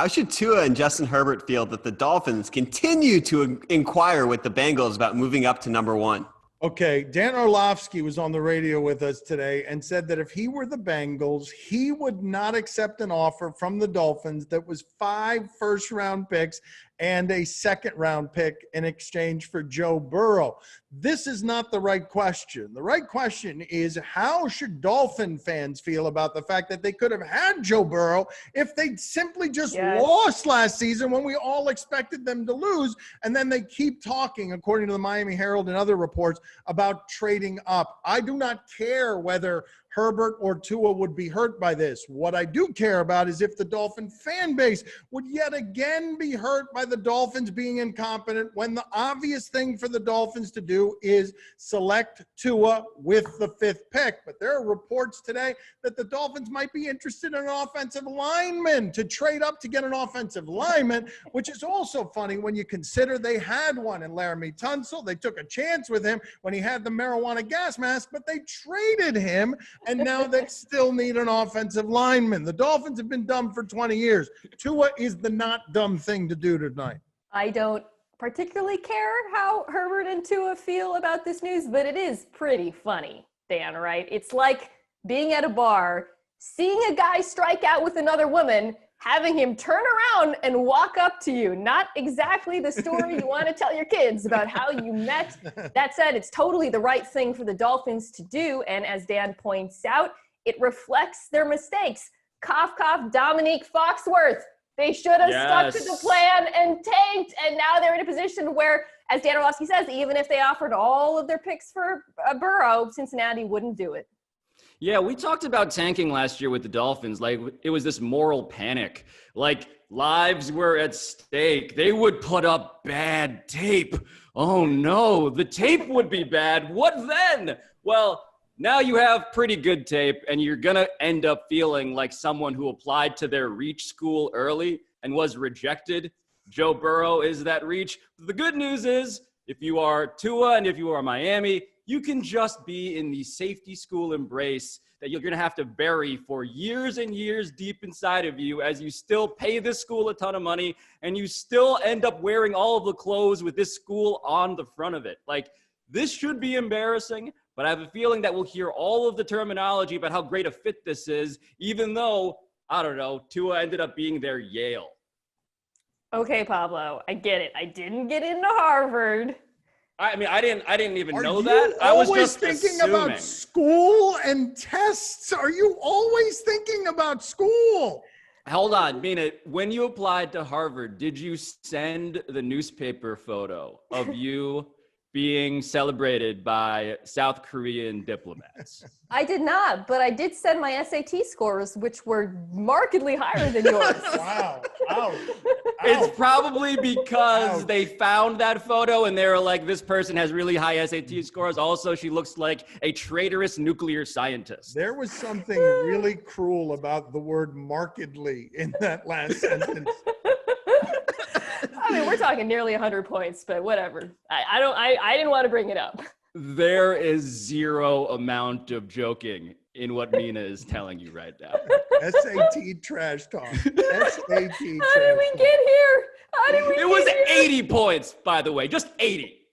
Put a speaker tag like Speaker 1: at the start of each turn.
Speaker 1: How should Tua and Justin Herbert feel that the Dolphins continue to inquire with the Bengals about moving up to number 1?
Speaker 2: Okay, Dan Orlovsky was on the radio with us today and said that if he were the Bengals, he would not accept an offer from the Dolphins that was 5 first-round picks and a second-round pick in exchange for Joe Burrow. This is not the right question. The right question is, how should Dolphin fans feel about the fact that they could have had Joe Burrow if they simply just lost last season when we all expected them to lose, and then they keep talking, according to the Miami Herald and other reports, about trading up. I do not care whether Herbert or Tua would be hurt by this. What I do care about is if the Dolphin fan base would yet again be hurt by the Dolphins being incompetent when the obvious thing for the Dolphins to do is select Tua with the 5th pick. But there are reports today that the Dolphins might be interested in an offensive lineman to trade up to get an offensive lineman, which is also funny when you consider they had one in Laramie Tunsil. They took a chance with him when he had the marijuana gas mask, but they traded him. And now they still need an offensive lineman. The Dolphins have been dumb for 20 years. Tua is the not dumb thing to do tonight.
Speaker 3: I don't particularly care how Herbert and Tua feel about this news, but it is pretty funny, Dan, right? It's like being at a bar, seeing a guy strike out with another woman, having him turn around and walk up to you. Not exactly the story you want to tell your kids about how you met. That said, it's totally the right thing for the Dolphins to do. And as Dan points out, it reflects their mistakes. Cough, cough, Dominique Foxworth. They should have stuck to the plan and tanked. And now they're in a position where, as Dan Orlovsky says, even if they offered all of their picks for Burrow, Cincinnati wouldn't do it.
Speaker 4: Yeah, we talked about tanking last year with the Dolphins. Like, it was this moral panic. Like, lives were at stake. They would put up bad tape. Oh, no, the tape would be bad. What then? Well, now you have pretty good tape, and you're going to end up feeling like someone who applied to their reach school early and was rejected. Joe Burrow is that reach. The good news is, if you are Tua and if you are Miami, you can just be in the safety school embrace that you're going to have to bury for years and years deep inside of you as you still pay this school a ton of money and you still end up wearing all of the clothes with this school on the front of it. Like, this should be embarrassing, but I have a feeling that we'll hear all of the terminology about how great a fit this is, even though, I don't know, Tua ended up being their Yale.
Speaker 3: Okay, Pablo, I get it. I didn't get into Harvard.
Speaker 4: I mean, I didn't even know that. I was just
Speaker 2: thinking
Speaker 4: assuming.
Speaker 2: About school and tests. Are you always thinking about school?
Speaker 4: Hold on, Mina. When you applied to Harvard, did you send the newspaper photo of you being celebrated by South Korean diplomats?
Speaker 3: I did not, but I did send my SAT scores, which were markedly higher than yours.
Speaker 2: Wow. Ouch.
Speaker 4: It's probably because they found that photo and they were like, this person has really high SAT scores. Also, she looks like a traitorous nuclear scientist.
Speaker 2: There was something really cruel about the word markedly in that last sentence.
Speaker 3: I mean, we're talking nearly 100 points, but whatever. I didn't want to bring it up.
Speaker 4: There is zero amount of joking in what Mina is telling you right now.
Speaker 2: SAT trash talk. SAT trash talk.
Speaker 3: How did we get here?
Speaker 4: It was 80 points, by the way, just 80.